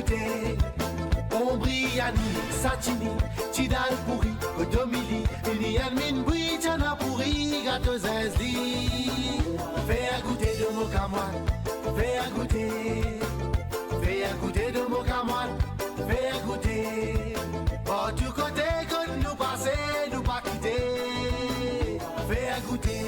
goûter. Ombriani, Satini, Tidal pourri, Kodomili, Lilian Minboui, Tchana pourri, gâteau Zazli. Fais à goûter de mon camoine, fais à goûter. Fais à goûter de mon camoine, fais à goûter. Oh, du côté que nous passer, nous pas quitter. Fais à goûter.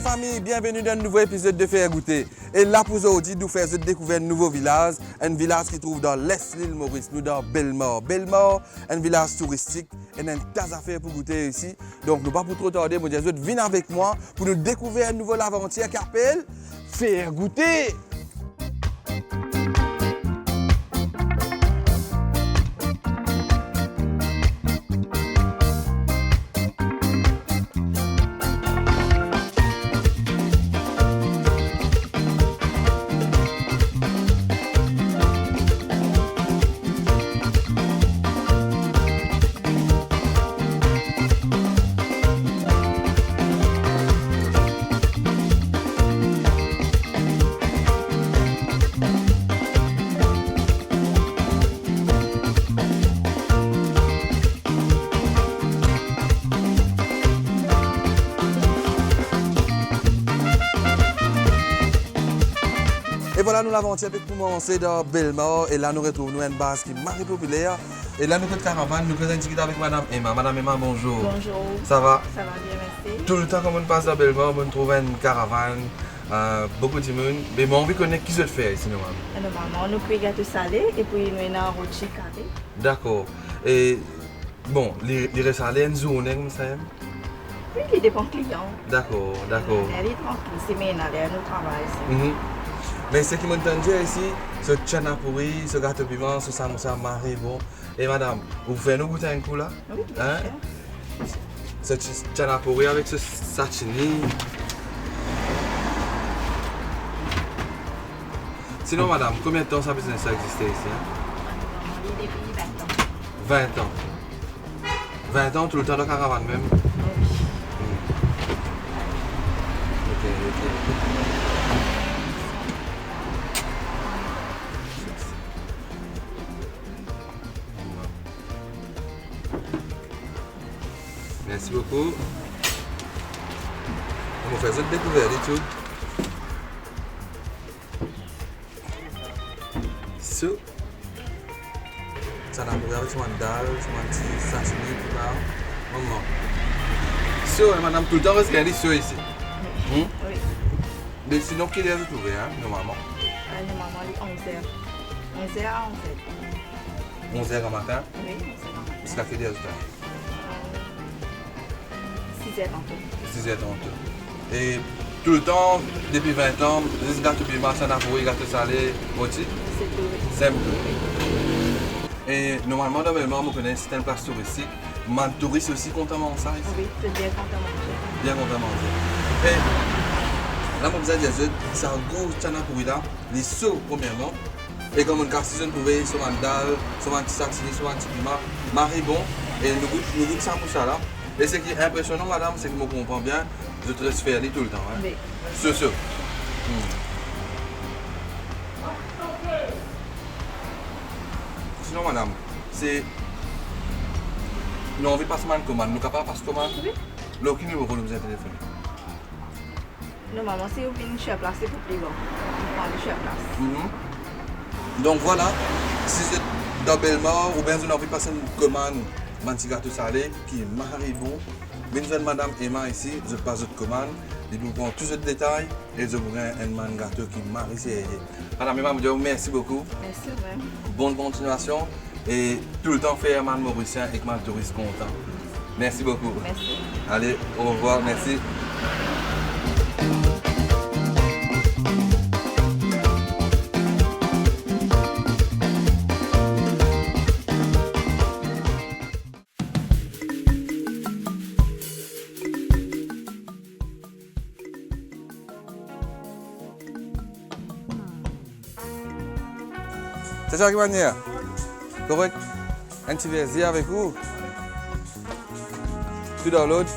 Famille, bienvenue dans un nouveau épisode de Faire Goûter. Et là pour aujourd'hui, nous faisons découvrir un nouveau village, un village qui se trouve dans l'est de l'île Maurice, nous dans Bellemare. Bellemare, un village touristique, et un tas à faire pour goûter ici. Donc nous pas pour trop tarder, moi je viens avec moi pour nous découvrir un nouveau aventure qui s'appelle Faire Goûter. Et voilà, nous l'avons tiré pour commencer dans Bellemare. Et là, nous retrouvons une base qui est très populaire. Et là, nous sommes caravane, nous faisons discuter avec Madame Emma. Madame Emma, bonjour. Bonjour. Ça va? Ça va bien, merci. Tout le temps, quand on passe dans Bellemare, on trouve une caravane, beaucoup de monde. Mais moi, on veut connaître qui se fait ici, normalement. Normalement, nous prenons gâteau salé et puis nous avons un rôti carré. D'accord. Et bon, les ressalés, une journée comme ça? Oui, il dépend des clients. D'accord, d'accord. Elle est tranquille, c'est maintenant, nous travaillons ici. Mais ce qui m'entendait ici, ce tchana pourri, ce gâteau piment, ce samoussa maré, bon. Et madame, vous faites nous goûter un coup là? Oui, bien sûr. Ce tchana pourri avec ce sashimi. Sinon madame, combien de temps ça business a existé ici? Depuis 20 ans. 20 ans. 20 ans, tout le temps de caravane même? Ok. Merci beaucoup. On va faire cette découverte et tout. So, ça n'a pas avec son dalle, son petit sashimi, tout là. Maman. So, madame, tout le temps, reste regarder ça ici. Oui. Mais sinon, quelle heure vous trouvez, hein, normalement? Normalement, il est 11h. 11h à 11h. 11h au matin? Oui, 11h. Jusqu'à quelle heure? 6h30. 6h30. Et tout le temps, depuis 20 ans, les gâteaux piment, ça n'a pas eu gâteau salé, aussi? C'est tout. C'est tout. Et normalement, dans Bellemare, on connaît certaines places touristiques. Mais les touristes aussi content de ça ici? Oui, c'est bien content de manger. Bien content de manger. Et là, on vous a dit, c'est un gros tchana pourri là, les sauts premièrement. Et comme on casse, on pouvait sur un dalle, sur un petit saxini, sur un petit piment, maré bon. Et nous goûtons ça pour ça là. Et ce qui est impressionnant, madame, c'est que je comprends bien, je te laisse faire tout le temps. Hein? Oui. C'est ça. Sinon, madame, c'est. Nous, on veut pas seulement une commande, nous sommes capables de passer commande. Oui. L'aucun numéro nous a téléphoné. Normalement, si vous venez chez la place, c'est pour plus bon. Vous prenez chez la place. Donc voilà, si c'est dans Bellemare ou bien vous n'avez pas une commande, un petit gâteau salé qui est marré bon, venez de madame Emma ici, je passe votre commande Il nous prend tous les détails et je vous un man gâteau qui m'a essayé. Madame et madame, merci beaucoup. Merci vraiment. Bonne continuation et tout le temps faire man mauricien et que man touriste content. Merci beaucoup. Merci. Allez, au revoir, merci. C'est ça qui va venir. Correct. Un petit verre avec vous. Tout dans l'autre.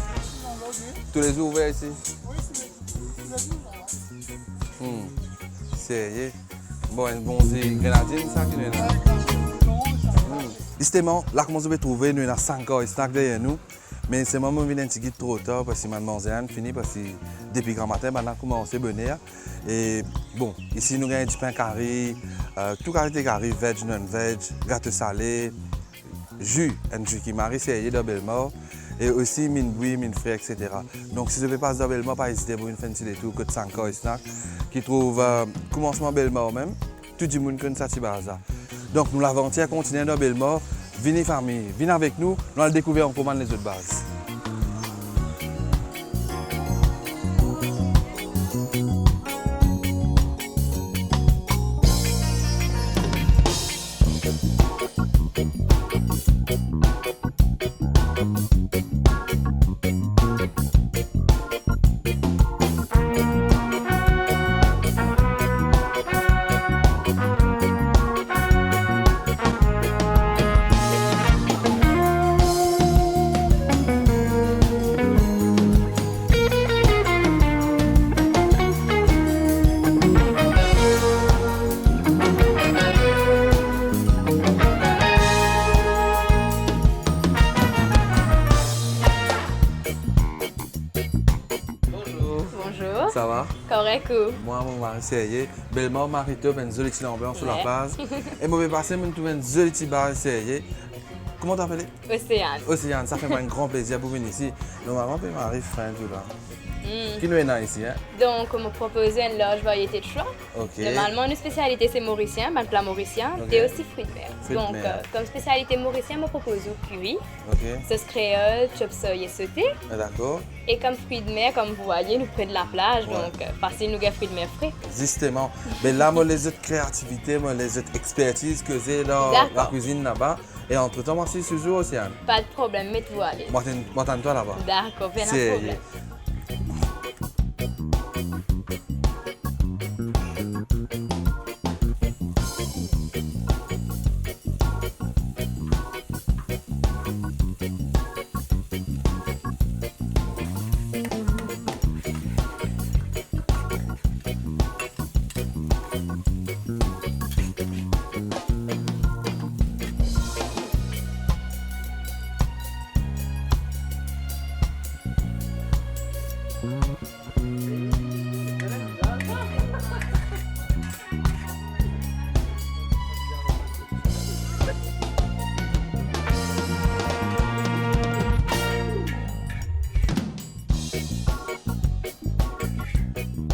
Tous les jours ouverts ici. Sérieux. Bon, un bon grenadine, ça qui est là. Justement, là, comment vous pouvez trouver, nous avons 5 ans et snack derrière nous. Mais c'est moment où un petit guide trop tard parce que mademoiselle fini parce que depuis grand matin, maintenant commencé à bonner. Et bon, ici nous avons du pain carré, tout qualité carré, veg, non-veg, gâteau salé, jus, un jus qui marie c'est de Bellemare. Et aussi mine bouillie, mine frais, etc. Donc si vous ne pouvez pas à Bellemare, pas hésiter pour une fin de tour que de 5 ans et snack qui trouve commencement Bellemare même, tout le monde connaît ça. Donc nous l'aventure continue dans Bellemare. Venez famille, venez avec nous, nous allons découvrir en commande les autres bases. Bonjour. Ça va? Correct ou? Moi, mon mari, c'est Bellemare, Marito, une jolie petite ambiance sur la place. Et moi, je vais passer, je trouve une jolie petite bar, c'est Comment t'appelles? Océane. Océane, ça fait un grand plaisir pour venir ici. Normalement, je m'arrive fin tout là. Qui nous est là ici? Hein? Donc, on m'a proposé une large variété de choix. Ok. Normalement, une spécialité, c'est mauricien, ben, plat mauricien, Ok. et aussi fruits de mer. Fruits de Donc, mer. comme spécialité mauricien, on m'a proposé au curry, Ok. sauce créole, chop soy et sauté. Ah, d'accord. Et comme fruits de mer, comme vous voyez, nous près de la plage, Ouais. donc facile, nous avons fruits de mer frais. Justement. Mais là, moi, les autres créativités, moi, les autres expertises que j'ai dans D'accord. la cuisine là-bas. Et entre-temps, moi, c'est toujours Océane. Pas de problème, mettez-vous à l'aise. Moi, t'attends-toi là-bas. D'accord, bien un C'est- problème.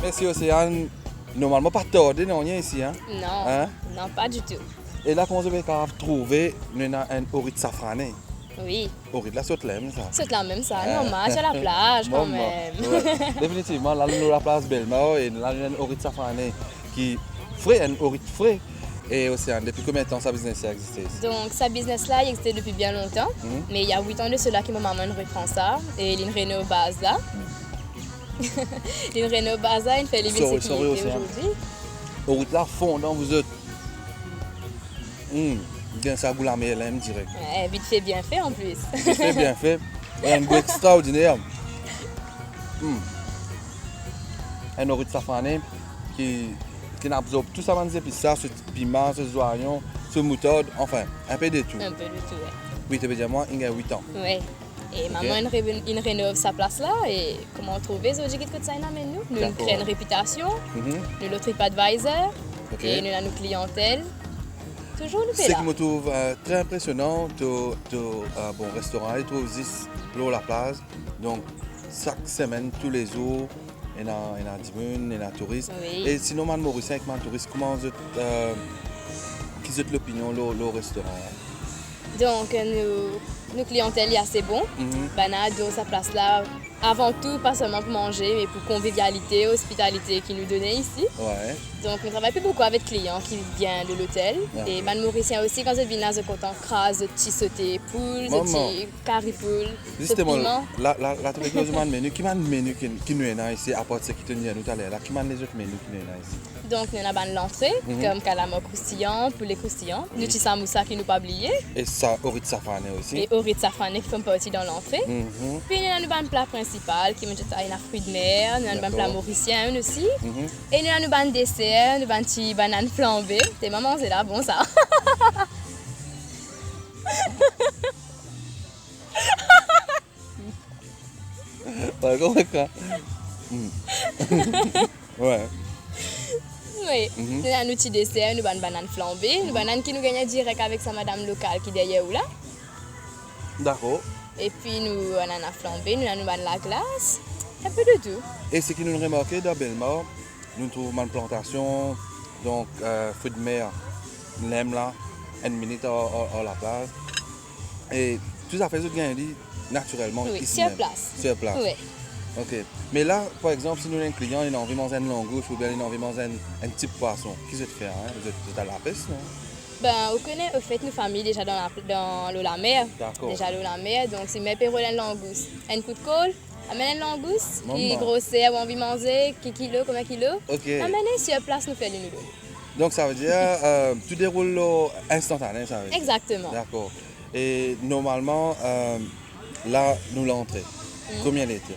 Merci Océane. Normalement, pas tordé, non, rien ici. Hein? Non, Hein? non, pas du tout. Et là, comment vous avez trouvé un ori de safrané? Oui, Ori de la sautelème, ça. c'est la même ça, Hein? normal, sur la plage quand Maman. même. Ouais. Définitivement, là, nous avons la place Bellemare et nous avons un ori de safrané qui frais, un ori de frais. Et Océane, depuis combien de temps sa business a existé ici? Donc, sa business-là, il existait depuis bien longtemps. Mhm. Mais il y a 8 ans de cela que ma maman reprend ça. Et il rénove base là. Il rénove base là, il fait les Sorry, sécurité sorry, Océane. aujourd'hui. Ori de la fondant, vous êtes. Bien ça goût la MLM direct. Ouais, vite fait, bien fait en plus. C'est bien fait. Et un goût extraordinaire. Un ori de safrané qui absorbe tout ça, ce piment, ce oignons, ce moutarde, enfin, un peu de tout. Un peu de tout, ouais. Oui, tu veux dire moi, il y a 8 ans. Ouais. Et maman, il rénove sa place là. Et comment trouver ce que ça amène nous? Nous D'accord. créons une réputation. Mhm. Nous le TripAdvisor. Ok. Et nous avons nos clientèles. Toujours nous Ce fait là. qui me trouve très impressionnant, bon restaurant, il trouve 10 pour la place. Donc, chaque semaine, tous les jours, il y a des gens, touristes. Oui. Et sinon, man Mauricien avec man touriste, comment vous qui est l'opinion au restaurant? Donc, nos clientèles est assez bon. Banado, sa place là, avant tout, pas seulement pour manger, mais pour convivialité, hospitalité qu'ils nous donnaient ici. Ouais. Donc, on travaille plus beaucoup avec des clients qui viennent de l'hôtel. Et man Mauricien aussi, quand ils viennent là, ils content crase, de petits sautés poules, de petits curry poules, Justement, piment. la tuberculose man menu, qui man menu qui nous est ici, à part ce qui te dit tout à l'heure, qui man les autres menus qui nous est ici? Donc, nous avons l'entrée, comme calamar croustillant, poulet croustillant, nous avons samoussa qui nous pas oublié, Et ça, orit safrané aussi. et orit safrané qui font partie dans l'entrée. Puis, nous avons un plat principal qui est un fruit de mer, nous avons un plat mauricien aussi. Et nous avons un dessert, nous avons un petit banane flambée. Tes mamans, c'est là, bon ça. Ouais, comment ça? Ouais. Oui, nous avons un petit dessert, nous avons une banane flambée, une banane qui nous gagne direct avec sa madame locale qui est derrière où là. D'accord. Et puis nous avons un flambé, nous avons la glace, un peu de tout. Et ce qui nous remarqué dans Bellemare, nous trouvons une plantation, donc fruits de mer, l'aime là, une minute à la place. Et tout ça fait tout gagner naturellement Oui, ici sur même. place. Sur place. Oui. Ok. Mais là, par exemple, si nous avons un client, il a envie de manger une langouste ou bien il a envie de manger un petit poisson, qu'est-ce que tu fais? Vous êtes à la pêche, non? Ben, on connaît au fait nos familles déjà dans l'eau la mer. D'accord. Déjà l'eau la mer, donc si mes péroles une langouste, un coup de colle, amène une langouste, qui Maman. grosseur, ou envie de manger, qui kilo, combien de kilos. Ok. Amenez sur place, nous faisons les noodles. Donc ça veut dire tout déroule instantané, ça veut dire. Exactement. D'accord. Et normalement, là, nous l'entrée. Combien l'été?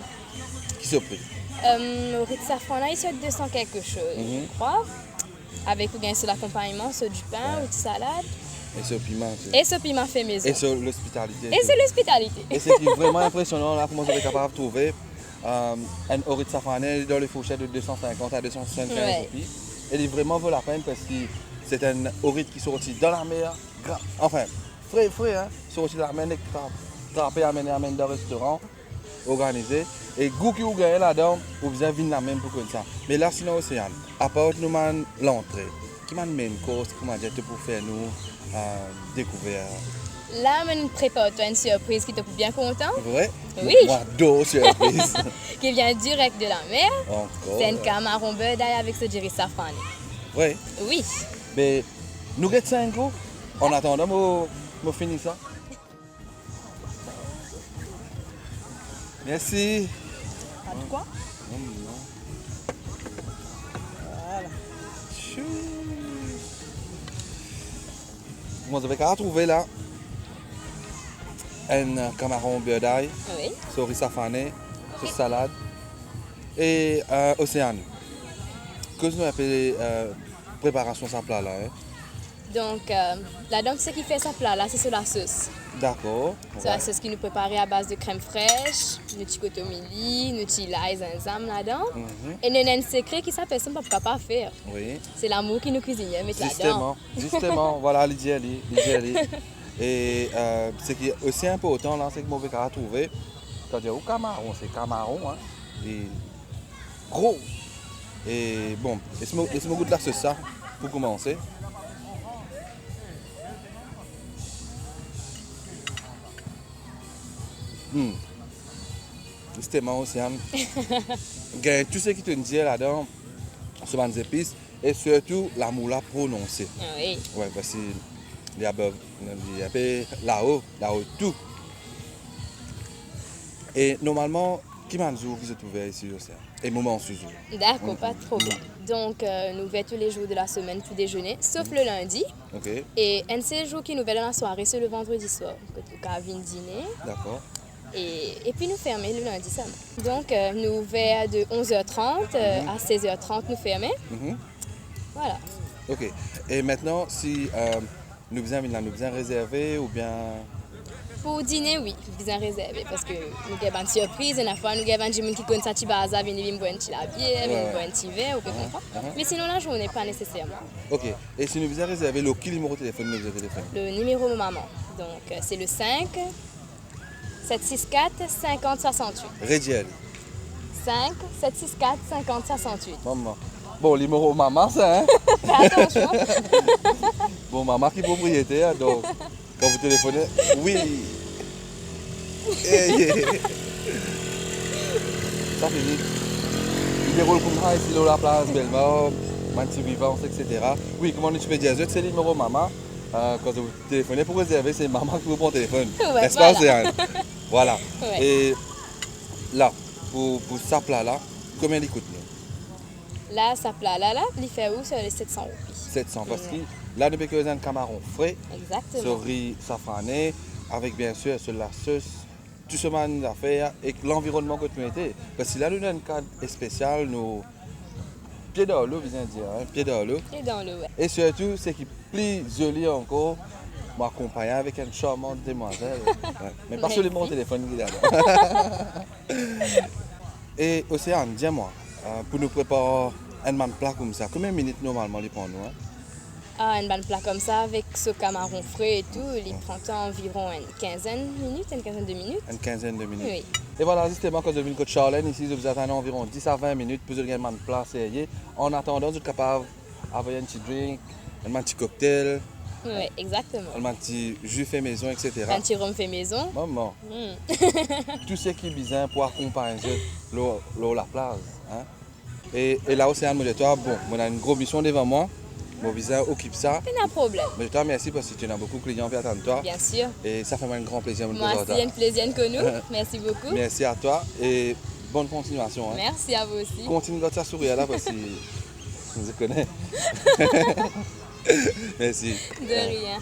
Qui se prie? Au riz de safran, là, ici, 200 quelque chose, je crois. Avec ou bien sur l'accompagnement, sur du pain ou de salade. Et ce piment. tu sais. Et ce piment fait maison. Et sur l'hospitalité. Et c'est l'hospitalité. Et ce qui est vraiment impressionnant, là, comment vous êtes capable de trouver un orit de safrané dans les fourchettes de 250 à 275 Ouais. roupies. Et il vraiment vaut la peine parce que c'est un orit qui sortit dans la mer, enfin, frais, hein, sorti de la mer, trapé, amené dans le restaurant, organisé. Et goût qui vous gagne là-dedans, vous avez venir la même pour comme ça. Mais là, sinon, Océane, à part nous l'entrée, qui m'a mis une course, comment dire, pour faire nous découvrir. Là, on prépare une surprise qui te fout bien content, Vrai? Oui. Moi, deux surprises. qui vient direct de la mer. Encore. C'est un camaron beurre d'ail avec ce riz safrané. Oui. Oui. Mais nous avons 5 jours. En attendant, je finis ça. Merci. Pas de quoi? Voilà. Vous avez qu'à trouver là un camaron beurre d'ail, Oui. riz safrané, sauce salade et océane. Que nous appelons préparation sans plat là. Hein? Donc, là-dedans, ce qui fait ce plat-là, c'est sur la sauce. D'accord. C'est la sauce qui nous prépare à base de crème fraîche, de petit cotomili, de petit l'ail, zinzam là-dedans. Et nous avons un secret qui s'appelle ça, pourquoi pas faire. Oui. C'est l'amour qui nous cuisine, mettre là-dedans. Justement, voilà l'idée. Et ce qui est aussi important là, c'est que mauvais qu'à trouver, c'est-à-dire au camaron, c'est camaron, hein, et gros. Et bon, laisse-moi goûter de la sauce ça pour commencer. Justement, Océane, gagne tout ce qui te dit là-dedans, sur les épices, et surtout la moula prononcée. Oui. Oui, parce qu'il y a là-haut, tout. Et normalement, qui m'a dit que vous êtes ouvert ici aussi? Et moment sous D'accord, pas de problème. Donc, nous ouvrons tous les jours de la semaine pour déjeuner, sauf le lundi. Ok, Et un de ces jours qui nous ouvrent dans la soirée, c'est le vendredi soir. Que tu as venir dîner. d'accord. Et puis nous fermons le lundi seulement. Donc, nous ouvrons de 11h30 à 16h30, nous fermons. Voilà. Ok. Et maintenant, si nous faisons réserver ou bien. Pour dîner, oui, bien réservé parce que nous avons une surprise. Une fois, nous avons des gens qui connaissent petit bazar, viennent boire un petit bière, viennent boire un petit verre, vous comprenez? Mais sinon, la journée, pas nécessairement. Ok. Et si nous faisons réserver le numéro de téléphone, nous avons téléphone. Le numéro de maman, donc c'est le 5 764 50 68. Rédiel. 5 764 50 68. Maman. Bon, les numéros maman, ça, hein? Fais attention. Bon, maman qui est propriétaire, donc quand vous téléphonez, oui. Ça finit. Il déroule comme ça ici, dans la place Bellemare, Manti Vivance, etc. Oui, comment tu peux dire, c'est le numéro maman. Quand vous téléphonez pour réserver, c'est maman qui vous prend le téléphone. Ouais, N'est-ce pas, voilà. Océane? Voilà. Ouais. Et là, pour ça plat-là, combien il coûte nous? Là, ça plat. Là, il fait où sur les 700 roupies. 700, parce que là, nous avons un camaron frais, Exactement. sur riz safrané, avec bien sûr sur la sauce, tout ce man d'affaires et l'environnement que tu mettais. Parce que là, nous avons un cadre spécial, nous pieds dans l'eau, bien dire, hein, pieds dans l'eau. Et dans le ouais. Et surtout, ce qui est plus joli encore, m'accompagner avec une charmante demoiselle. Ouais. Mais pas seulement au téléphone, évidemment. Et Océane, dis-moi, pour nous préparer un man plat comme ça, combien de minutes normalement il prend nous? Hein? Une bonne plat comme ça, avec ce camaron frais et tout, il prend environ une quinzaine de minutes. Une quinzaine de minutes. Oui. Et voilà, justement, quand je viens de Charlène, ici, je vous attends environ 10 à 20 minutes pour vous man plat sérieux. En attendant, vous êtes capable d'avoir un petit drink, un petit cocktail, Oui, exactement. un petit jus fait maison, etc. Un petit rhum fait maison. Maman, tout ce qui est besoin pour accompagner la plage. Hein? Et là, Océane, moi, je toi, bon, on a une grosse mission devant moi. Mon visa occupe ça. Pas de problème. Mais je te remercie parce que tu as beaucoup de clients qui attendent toi. Bien sûr. Et ça fait un grand plaisir de te Moi voir. aussi, un plaisir que nous. Merci beaucoup. Merci à toi et bonne continuation. Hein. Merci à vous aussi. Continue de faire sourire là parce que je me connais. Merci. De rien.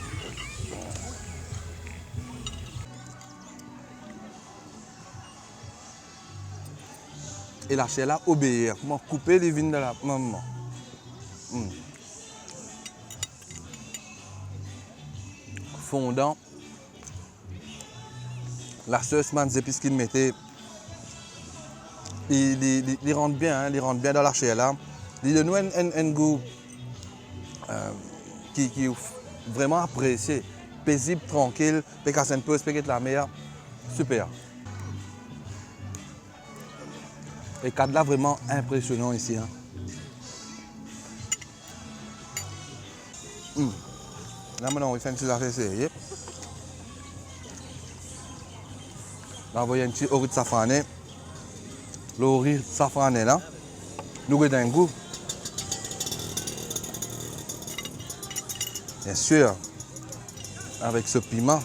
Et la chair là, obéir. Comment couper les vignes de la maman. Fondant. La sauce, man, les épices qu'il mettait, il rentre bien, hein, il rentre bien dans la chair là. Il donne un goût qui est vraiment apprécié, paisible, tranquille, puis casser un peu, puis la mer, super. Et cadre là vraiment impressionnant ici. Hein. Là maintenant, on va faire une petite affaire sérieuse. Là, on va un petit riz de safrané. Le riz safrané là, nous avons un goût. Bien sûr, avec ce piment.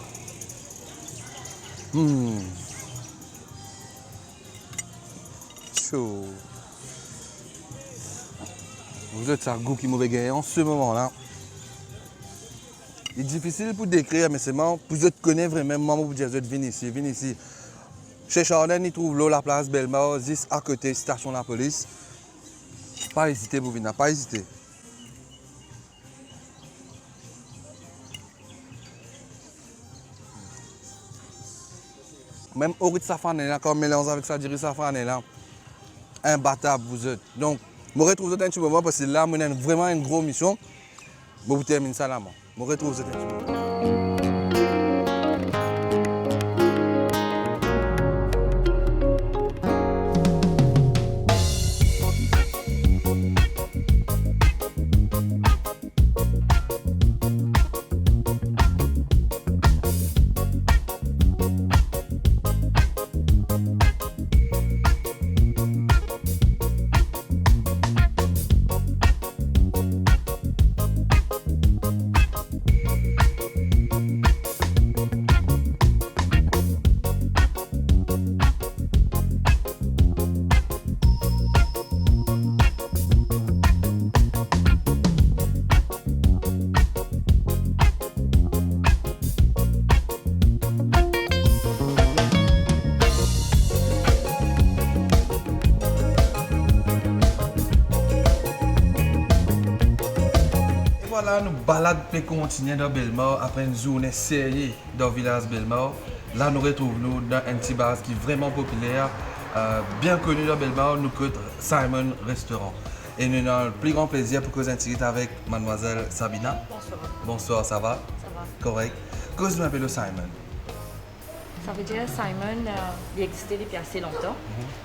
Chaud. Vous êtes un goût qui m'avait gagné en ce moment-là. Il est difficile pour décrire, mais c'est pour vous connaître vraiment, pour dire, venez ici. Chez Charlène, il trouve l'eau, la place Bellemare, juste à côté, station de la police. Pas hésiter pour venir, pas hésiter. Même au riz de safrané, là, quand on mélange avec ça, du riz safrané, là, imbattable vous êtes. Donc, je me retrouve un petit moment parce que là, on a vraiment une grosse mission. Je vous termine ça là, je me retrouve un petit moment. Voilà, nous baladons pour continuer dans Bellemare après une journée sérieuse dans le village Bellemare. Là, nous retrouvons dans un petit bar qui est vraiment populaire, bien connu dans Bellemare, nous coûte Simon Restaurant. Et nous avons le plus grand plaisir pour causer un petit avec mademoiselle Sabina. Bonsoir. Bonsoir, ça va? Ça va. Correct. Cause nous appelle Simon. Ça veut dire Simon, il existait depuis assez longtemps,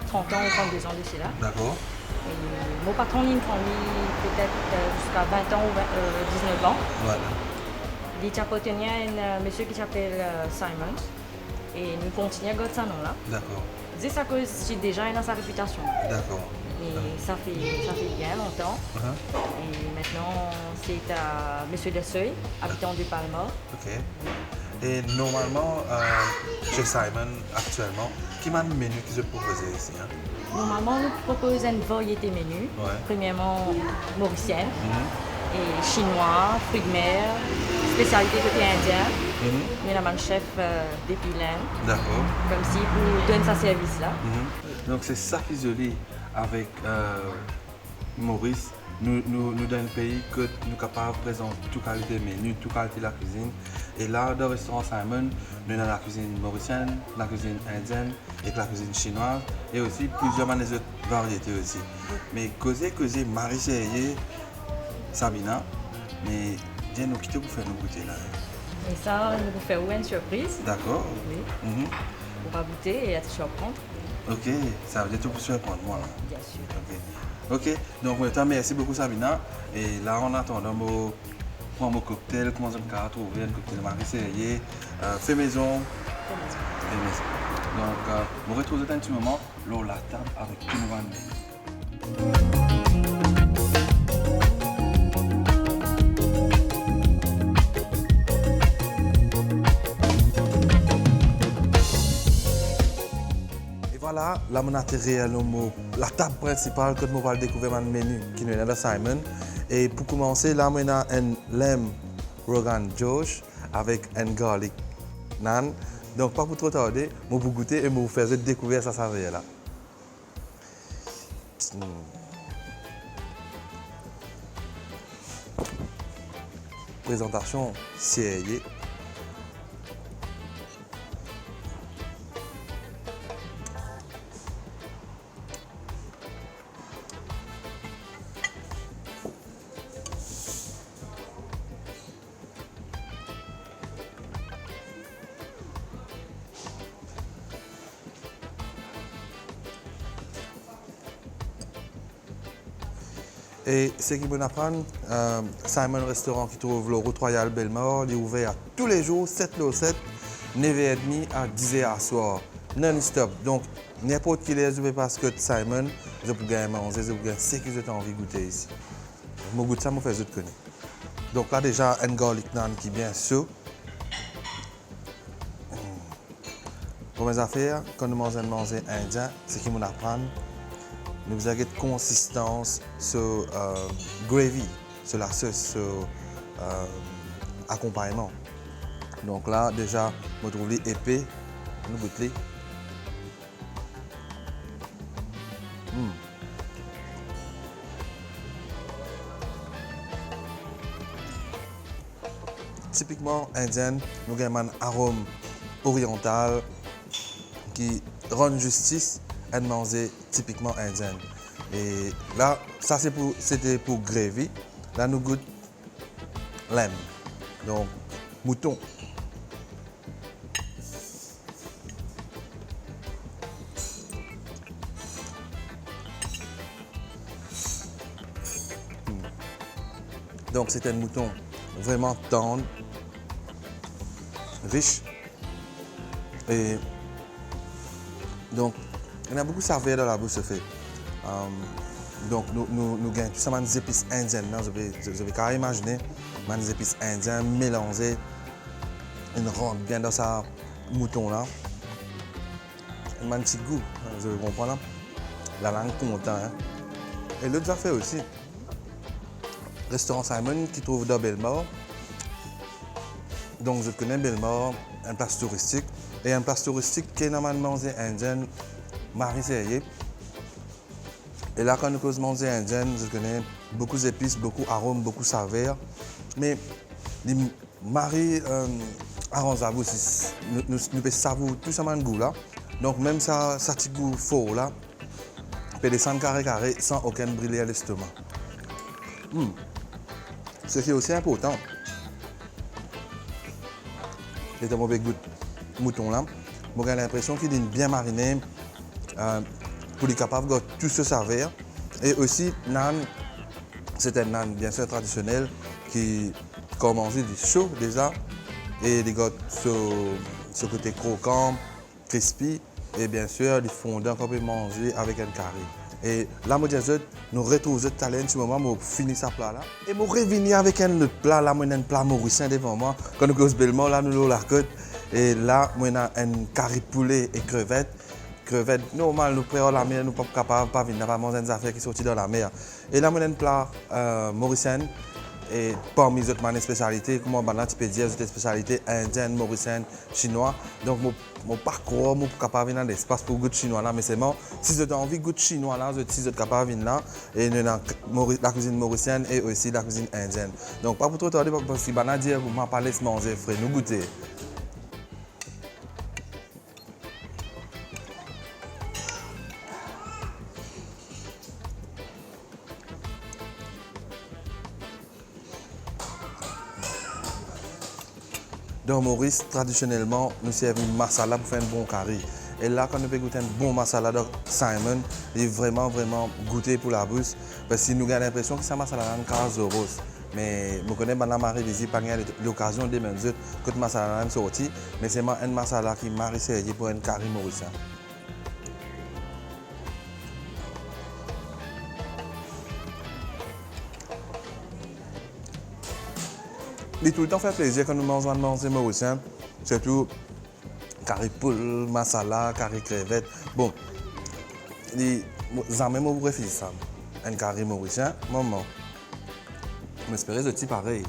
30 ans ou 32 ans de cela. D'accord. Et mon patron, il me peut-être jusqu'à 20 ans ou 19 ans. Voilà. Il appartenait à un monsieur qui s'appelle Simon. Et nous continuons à garder ce nom-là. D'accord. C'est ça que j'ai déjà dans sa réputation. D'accord. Et ça fait bien longtemps. Et maintenant, c'est à Monsieur Deseuil, habitant de Palma. Ok. Et normalement, chez Simon, actuellement, qui m'a le menu que je proposais ici? Hein? Normalement, nous proposons une variété menu. Ouais. Premièrement, mauricienne, et chinois, fruits de mer, spécialité côté indien. Nous avons un chef depuis l'Inde, D'accord. comme si pour donner sa service là. Donc c'est ça qui est joli avec Maurice. Nous dans un pays que nous sommes capables de présenter toute qualité de menu, toute qualité de la cuisine. Et là, dans le restaurant Simon, nous avons la cuisine mauricienne, la cuisine indienne et la cuisine chinoise. Et aussi plusieurs variétés aussi. Mais causer Marie Serrier, Sabina, mais viens nous quitter pour faire nous goûter là. Et ça, nous vous faire une surprise. D'accord. Oui. On va goûter et être surprendre. Ok, ça veut dire tout pour surprendre moi. Bien sûr. Ok, donc maintenant merci beaucoup Sabina. Et là en attendant, je prends mon cocktail, comment je vais trouver un cocktail Marie Serrier, fait maison. Donc, je me retrouve dans un petit moment, là, la table avec tout le monde. Voilà, là, on a atterri à la table principale que nous allons découvrir dans le menu qui est dans Simon. Et pour commencer, là, on a un lamb Rogan Josh avec un garlic naan. Donc, pas pour trop tarder, je vais vous goûter et je vais vous faire découvrir ça saveur là. Présentation serrée. Et ce qui me apprend, Simon Restaurant qui trouve le route Royale Bellemare, il est ouvert tous les jours, 7 h 7, 9h30 à 10h à soir, non-stop. Donc, n'importe qui est ouvert parce que Simon, je peux gagner manger, je peux gagner ce que j'ai envie de goûter ici. Je goûte ça, je fais autre connaître. Donc là, déjà, un garlic naan qui est bien chaud. Pour mes affaires, quand nous mangeons indien, ce qui m'apprend, nous avons une consistance sur gravy, sur la sauce, sur accompagnement. Donc là, déjà, je trouve épais, nous goûtons. Typiquement indienne, nous avons un arôme oriental qui rend justice à manger typiquement indienne. Et là, ça c'était pour gravy. Là, nous goûtons lamb, donc mouton. Donc c'est un mouton vraiment tendre, riche. Et donc, il y a beaucoup de saveurs dans la bouche, ce fait. Donc, nous gagnons tout ça, des épices indiennes. Vous avez qu'à imaginer, des épices indiennes mélangées. Une rentre bien dans sa mouton là. Un petit goût, vous avez compris là. La langue content. Hein? Et l'autre affaire aussi, restaurant Simon qui trouve dans Bellemare. Donc, je connais Bellemare, une place touristique. Et une place touristique qui est normalement indienne, Marie Serrier. Et là, quand nous causons manger indienne, je connais beaucoup d'épices, beaucoup d'arômes, beaucoup de saveurs. Mais les Marie arrange à vous aussi. Nous pouvons savourer tout ça de goût là. Donc, même ça petit goût fort là, peut descendre carré sans aucun brûlé à l'estomac. Ce qui est aussi important, c'est un mauvais goût de mouton là. j'ai l'impression qu'il est bien mariné pour être capable de tout se servir. Et aussi, nan, c'est un nan bien sûr traditionnel qui commence du chaud déjà et les gars ce côté croquant, crispy et bien sûr les fondants qu'on peut manger avec un carré. Et là, nous retrouvons ce talent ce moment pour finir ce plat là. Et nous revenir avec un autre plat là, un plat mauricien devant moi. Quand nous sommes Bellemare, là nous avons la côte. Et là, nous avons un carré poulet et crevettes. Crevettes, normal, nous prenons la mer, nous ne sommes pas capables de venir, pas manger des affaires qui sont sorties dans la mer. Et là, nous avons un plat mauricien. Et parmi les autres spécialités, comme on peut dire, des spécialités indiennes, mauriciennes, chinoises. Donc, mon parcours, je suis capable de venir dans l'espace pour goûter chinois là. Mais c'est bon, si vous avez envie de goûter chinois là, je suis capable de venir là. Et nous avons la cuisine mauricienne et aussi la cuisine indienne. Donc, pas pour trop tarder, parce que je dire, vous m'en parlez de manger frais, nous goûter. Dans Maurice, traditionnellement, nous servons un masala pour faire un bon carré. Et là, quand nous pouvons goûter un bon masala de Simon, il est vraiment goûté pour la bouche. Parce que nous avons l'impression que c'est un masala de 15 €. Mais nous connaissons Mme Marie Vizi, pas l'occasion de même que le masala est sorti. Mais c'est un masala qui est servi pour un carré mauricien. Il tout le temps fait plaisir quand nous mangeons un manger mauricien, surtout carré poule, masala, carré crevette. Bon, jamais je préfère ça. Un carré mauricien, maman. J'espère que c'est pareil.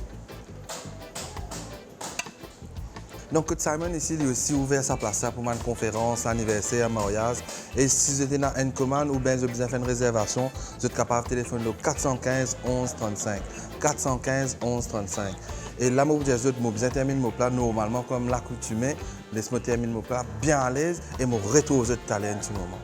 Donc, Simon ici, il a aussi ouvert sa place pour une conférence, anniversaire, mariage. Et si vous êtes dans une commande ou bien vous avez besoin de faire une réservation, vous êtes capable de téléphoner au 415 11 35. 415 11 35. Et là, je termine mon plat normalement comme l'accoutumé. Laisse-moi terminer mon plat bien à l'aise et je retrouve ce talent en ce moment.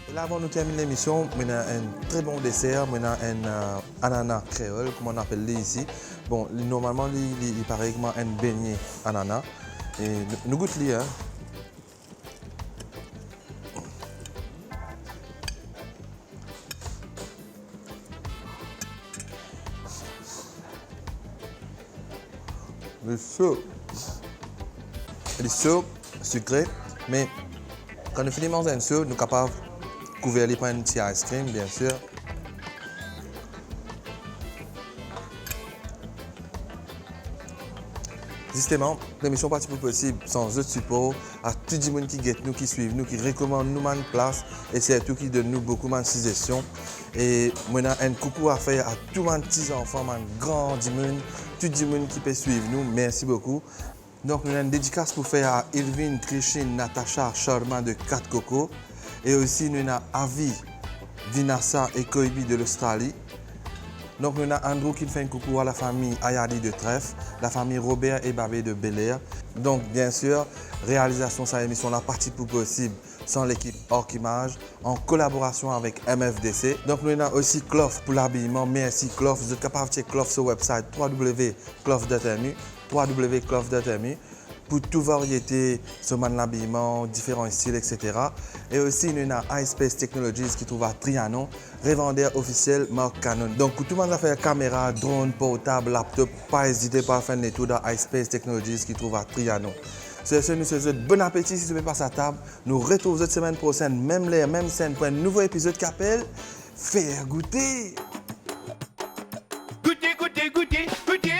Et là, avant de terminer l'émission, on a un très bon dessert. On a un ananas créole, comme on appelle ici. Bon, normalement, il paraît comme un beignet ananas. Et nous goûtons, hein. Le soupe sucré, mais quand nous finissons de manger un soupe, nous sommes capables de couvrir les pains de petit ice cream, bien sûr. Justement, l'émission n'est pas possible sans autre support à tout le monde qui guette nous, qui suivent nous, qui recommande nous une place et surtout qui donne nous beaucoup de suggestions. Et moi, j'ai un coucou à faire à tous mes petits-enfants, mes grands monde, tout le monde qui peut suivre nous. Merci beaucoup. Donc, nous avons une dédicace pour faire à Irvine, Christine, Natacha, Charma de 4 Coco. Et aussi, nous avons Avi, Vinassa et Koibi de l'Australie. Donc, nous avons Andrew qui fait un coucou à la famille Ayadi de Trèfle, la famille Robert et Babé de Bel Air. Donc, bien sûr, réalisation de cette émission la partie plus possible sans l'équipe Orc-Image, en collaboration avec MFDC. Donc, nous avons aussi Clough pour l'habillement. Merci Clough. Vous êtes capable de checker Clough sur le website www.clough.mu. www.clough.mu pour toute variété sur l'habillement, différents styles, etc. Et aussi, nous avons iSpace Technologies qui trouve à Trianon, revendeur officiel marque Canon. Donc, pour tout le monde qui fait caméra, drone, portable, laptop, pas hésiter à faire un tour dans iSpace Technologies qui trouve à Trianon. C'est ce, nous souhaitons bon appétit si vous êtes passé à table. Nous retrouvons la semaine prochaine, même l'heure, même scène, pour un nouveau épisode qui s'appelle Faire goûter. Goûter, goûter, goûter, goûter.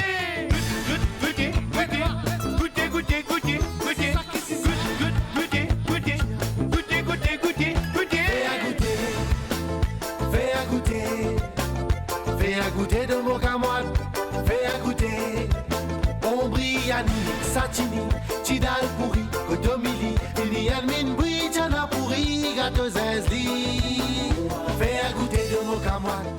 Goûter, goûter, goûter, goûter, goûter, goûter. Goûter, goûter, goûter, goûter, goûter, goûter. Fais à goûter. Fais à goûter de mon camoine. Fais à goûter. Ombriani, Satini, Tidal pourri, Kodomili, Ilian min bouillana pourri, gâteau zazli. Fais à goûter de mon camoine.